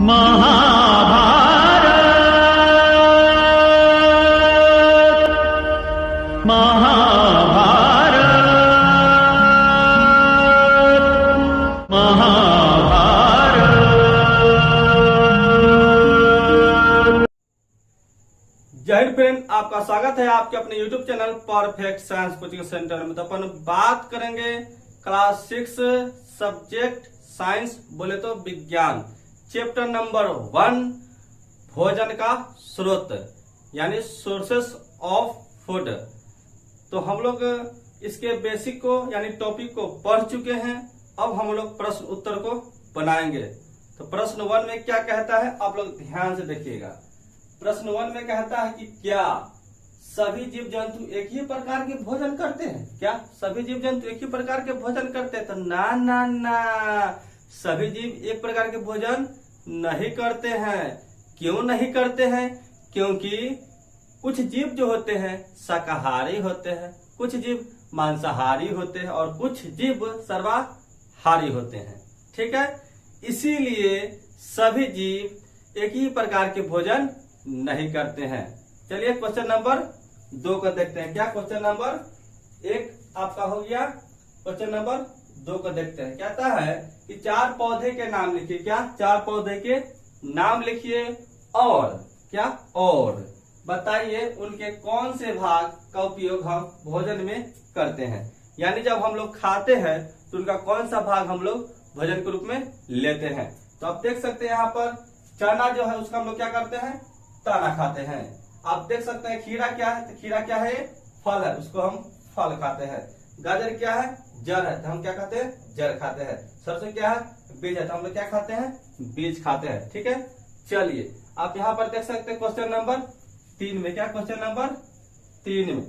महाभारत महाभारत महाभारत। जय हिंद फ्रेंड, आपका स्वागत है आपके अपने YouTube channel perfect science coaching centre में। तो अपन बात करेंगे क्लास 6 सब्जेक्ट साइंस बोले तो विज्ञान, चैप्टर नंबर 1 भोजन का स्रोत यानी सोर्सेस ऑफ फूड। तो हम लोग इसके बेसिक को यानी टॉपिक को पढ़ चुके हैं। अब हम लोग प्रश्न उत्तर को बनाएंगे। तो प्रश्न 1 में क्या कहता है आप लोग ध्यान से देखिएगा। प्रश्न 1 में कहता है कि क्या सभी जीव जंतु एक ही प्रकार के भोजन करते हैं? क्या सभी जीव जंतु एक ही प्रकार के भोजन करते हैं? तो ना ना ना, सभी जीव एक प्रकार के भोजन नहीं करते हैं। क्यों नहीं करते हैं? क्योंकि कुछ जीव जो होते हैं शाकाहारी होते हैं, कुछ जीव मांसाहारी होते हैं और कुछ जीव सर्वाहारी होते हैं। ठीक है, इसीलिए सभी जीव एक ही प्रकार के भोजन नहीं करते हैं। चलिए क्वेश्चन नंबर 2 को देखते हैं। क्या क्वेश्चन नंबर 1 आपका हो गया। क्वेश्चन नंबर 2 को देखते हैं। कहता है कि 4 पौधे के नाम लिखिए। क्या 4 पौधे के नाम लिखिए और क्या और बताइए उनके कौन से भाग का उपयोग हम भोजन में करते हैं। यानी जब हम लोग खाते हैं तो उनका कौन सा भाग हम लोग भोजन के रूप में लेते हैं। तो आप देख सकते हैं यहाँ पर चना जो है उसका हम लोग क्या करते हैं, दाना खाते हैं। आप देख सकते हैं खीरा क्या है, तो खीरा क्या है, फल है, उसको हम फल खाते हैं। गाजर क्या है, जड़ है, तो हम क्या खाते हैं, जड़ खाते हैं। सरसों क्या है, बीज है, तो हम लोग क्या खाते हैं, बीज खाते हैं। ठीक है, चलिए आप यहाँ पर देख सकते हैं क्वेश्चन नंबर 3 में। क्या क्वेश्चन नंबर 3 में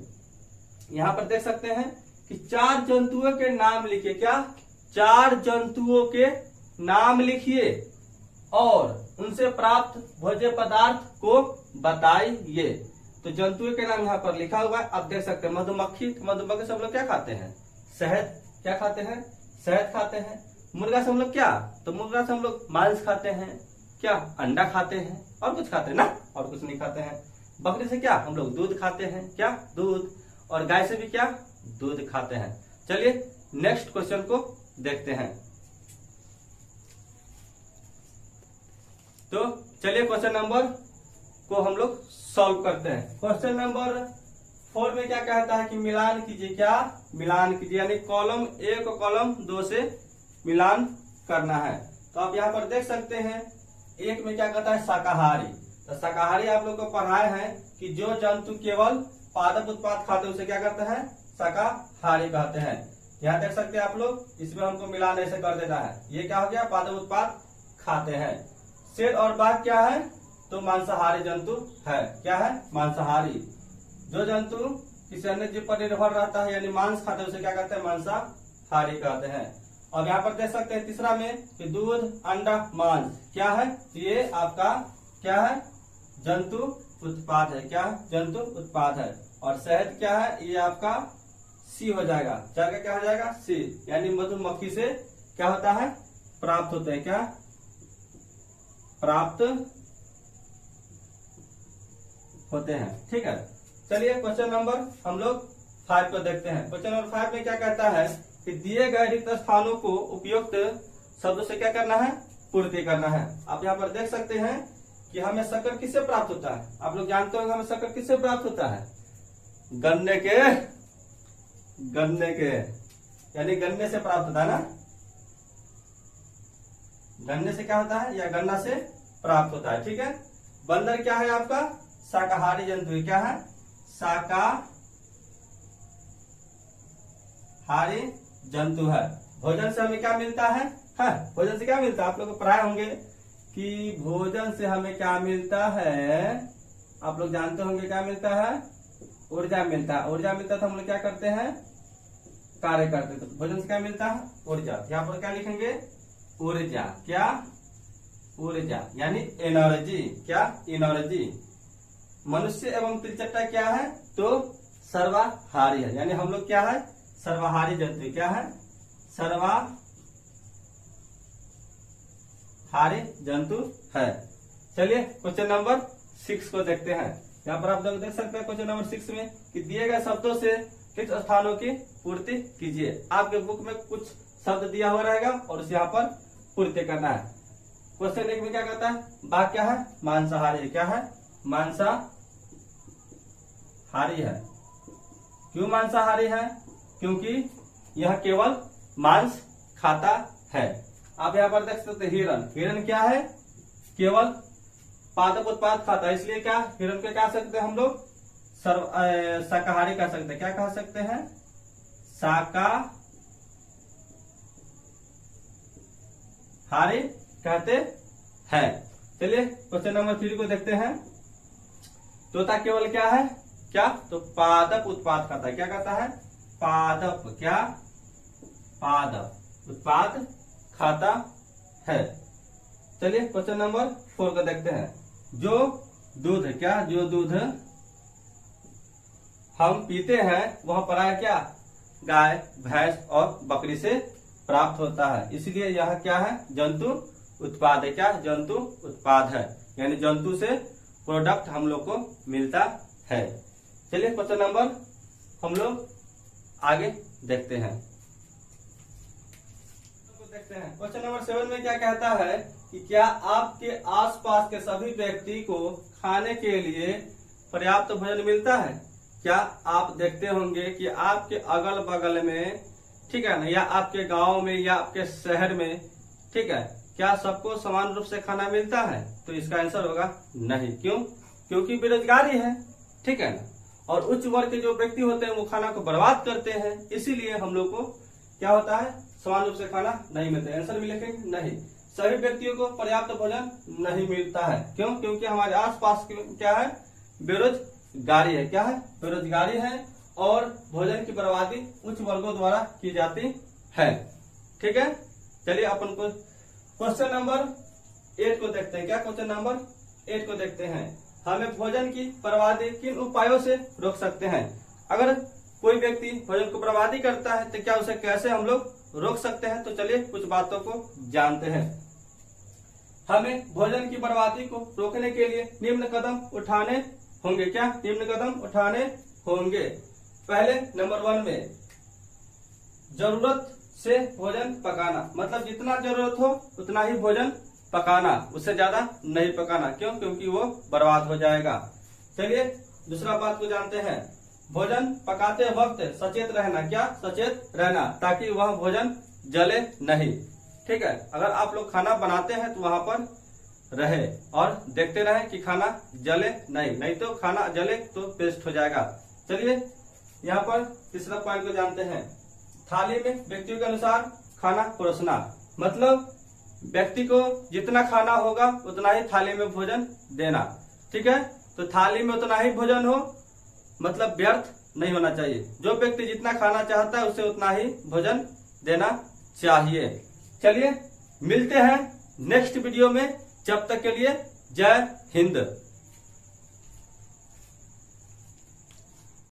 यहाँ पर देख सकते हैं कि 4 जंतुओं के नाम लिखिए। क्या 4 जंतुओं के नाम लिखिए और उनसे प्राप्त भोज्य पदार्थ को बताइए। तो जंतुओं के नाम यहाँ पर लिखा हुआ है, आप देख सकते हैं। मधुमक्खी, मधुमक्खी से हम लोग क्या खाते हैं, शहद। क्या खाते हैं, शहद खाते हैं। मुर्गा से हम लोग क्या, तो मुर्गा से हम लोग मांस खाते हैं। क्या अंडा खाते हैं और कुछ खाते हैं ना, और कुछ नहीं खाते हैं। बकरी से क्या हम लोग दूध खाते हैं। क्या दूध, और गाय से भी क्या दूध खाते हैं। चलिए नेक्स्ट क्वेश्चन को देखते हैं। तो चलिए क्वेश्चन नंबर को हम लोग सॉल्व करते हैं। क्वेश्चन नंबर 4 में क्या कहता है कि मिलान कीजिए। क्या मिलान कीजिए, यानी कॉलम 1 और कॉलम 2 से मिलान करना है। तो आप यहाँ पर देख सकते हैं 1 में क्या कहता है, शाकाहारी। तो शाकाहारी आप लोग को पढ़ाए हैं कि जो जंतु केवल पादप उत्पाद खाते हैं उसे क्या कहते हैं, शाकाहारी कहते हैं। यहाँ देख सकते हैं आप लोग, इसमें हमको मिलान ऐसे कर देना है। ये क्या हो गया, पादप उत्पाद खाते हैं। शेर और बाघ क्या है, तो मांसाहारी जंतु है। क्या है, मांसाहारी। जो जंतु किसी अन्य जीव पर निर्भर रहता है यानी मांस खाते हैं उसे क्या कहते हैं, मांसाहारी कहते हैं। और यहाँ पर देख सकते हैं तीसरा में कि दूध, अंडा, मांस क्या है, ये आपका क्या है, जंतु उत्पाद है। क्या जंतु उत्पाद है। और शहद क्या है, ये आपका सी हो जाएगा। चार का क्या हो जाएगा, सी, यानी मधुमक्खी से क्या होता है, प्राप्त होते हैं। क्या प्राप्त होते हैं। ठीक है, चलिए क्वेश्चन नंबर हम लोग 5 को देखते हैं। क्वेश्चन नंबर 5 में क्या कहता है कि दिए गए रिक्त स्थानों को उपयुक्त शब्दों से क्या करना है, पूर्ति करना है। आप यहाँ पर देख सकते हैं कि हमें शक्कर किससे प्राप्त होता है। आप लोग जानते होंगे हमें शक्कर किससे प्राप्त होता है, गन्ने के, यानी गन्ने से प्राप्त होता है ना। गन्ने से क्या होता है, या गन्ना से प्राप्त होता है। ठीक है, बंदर क्या है आपका, शाकाहारी जंतु। क्या है, शाकाहारी जंतु है। भोजन से हमें क्या मिलता है, भोजन से क्या मिलता है, आप लोग को पढ़ाए होंगे कि भोजन से हमें क्या मिलता है। आप लोग जानते होंगे क्या मिलता है, ऊर्जा मिलता है। ऊर्जा मिलता है तो हम लोग क्या करते हैं, कार्य करते हैं। तो भोजन से क्या मिलता है, ऊर्जा। यहाँ पर क्या लिखेंगे, ऊर्जा। क्या ऊर्जा, यानी एनर्जी। क्या एनर्जी। मनुष्य एवं त्रिचट्टा क्या है, तो सर्वाहारी है, यानी हम लोग क्या है, सर्वाहारी जंतु। क्या है, सर्वाहारी मांसाहारी जंतु है। चलिए क्वेश्चन नंबर 6 को देखते हैं। यहाँ पर आप लोग देख सकते हैं क्वेश्चन नंबर 6 में कि दिए गए शब्दों से किस स्थानों की पूर्ति कीजिए। आपके बुक में कुछ शब्द दिया हुआ रहेगा और उसे यहाँ पर पूर्ति करना है। क्वेश्चन 1 में क्या कहता है, बाघ क्या है, मांसाहारी। क्या है, मांसाहारी है। क्यों मांसाहारी है, क्योंकि यह केवल मांस खाता है। आप यहाँ पर देख सकते हैं हिरण। हिरण क्या है, केवल पादप उत्पाद खाता है, इसलिए क्या हिरण को कह सकते हैं हम लोग शाकाहारी कह सकते हैं। क्या कह सकते हैं, शाकाहारी कहते हैं। चलिए क्वेश्चन नंबर 3 को देखते हैं। तोता केवल क्या है, क्या, तो पादप उत्पाद खाता है। क्या कहता है, पादप, क्या, पादप उत्पाद खाता है। चलिए क्वेश्चन नंबर 4 को देखते हैं। जो दूध, क्या, जो दूध हम पीते हैं वह प्राय क्या, गाय, भैंस और बकरी से प्राप्त होता है, इसलिए यह क्या है, जंतु उत्पाद है। क्या, जंतु उत्पाद है, यानी जंतु से प्रोडक्ट हम लोग को मिलता है। चलिए क्वेश्चन नंबर हम लोग आगे देखते हैं। क्वेश्चन नंबर 7 में क्या कहता है कि क्या आपके आसपास के सभी व्यक्ति को खाने के लिए पर्याप्त भोजन मिलता है। क्या आप देखते होंगे कि आपके अगल बगल में, ठीक है ना, या आपके गांव में या आपके शहर में, ठीक है, क्या सबको समान रूप से खाना मिलता है, तो इसका आंसर होगा नहीं। क्यों, क्योंकि बेरोजगारी है, ठीक है ना, और उच्च वर्ग के जो व्यक्ति होते हैं वो खाना को बर्बाद करते हैं, इसीलिए हम लोग को क्या होता है, समान रूप से खाना नहीं मिलता है। आंसर भी लिखेंगे नहीं, सभी व्यक्तियों को पर्याप्त भोजन नहीं मिलता है। क्यों, क्योंकि हमारे आसपास क्या है, बेरोजगारी है। क्या है, बेरोजगारी है और भोजन की बर्बादी उच्च वर्गों द्वारा की जाती है। ठीक है, चलिए अपन को क्वेश्चन नंबर 8 को देखते हैं। क्या, क्वेश्चन नंबर 8 को देखते हैं। हमें भोजन की बर्बादी किन उपायों से रोक सकते हैं। अगर कोई व्यक्ति भोजन को बर्बादी करता है तो क्या उसे कैसे हम लोग रोक सकते हैं, तो चलिए कुछ बातों को जानते हैं। हमें भोजन की बर्बादी को रोकने के लिए निम्न कदम उठाने होंगे। क्या, निम्न कदम उठाने होंगे। पहले नंबर 1 में जरूरत से भोजन पकाना, मतलब जितना जरूरत हो उतना ही भोजन पकाना, उससे ज्यादा नहीं पकाना। क्यों, क्योंकि वो बर्बाद हो जाएगा। चलिए दूसरा बात को जानते हैं। भोजन पकाते वक्त सचेत रहना। क्या, सचेत रहना, ताकि वह भोजन जले नहीं। ठीक है, अगर आप लोग खाना बनाते हैं तो वहां पर रहे और देखते रहे कि खाना जले नहीं तो खाना जले तो पेस्ट हो जाएगा। चलिए यहाँ पर तीसरा पॉइंट को जानते हैं। थाली में व्यक्तियों के अनुसार खाना परोसना, मतलब व्यक्ति को जितना खाना होगा उतना ही थाली में भोजन देना। ठीक है, तो थाली में उतना ही भोजन हो, मतलब व्यर्थ नहीं होना चाहिए। जो व्यक्ति जितना खाना चाहता है उसे उतना ही भोजन देना चाहिए। चलिए मिलते हैं नेक्स्ट वीडियो में, जब तक के लिए जय हिंद।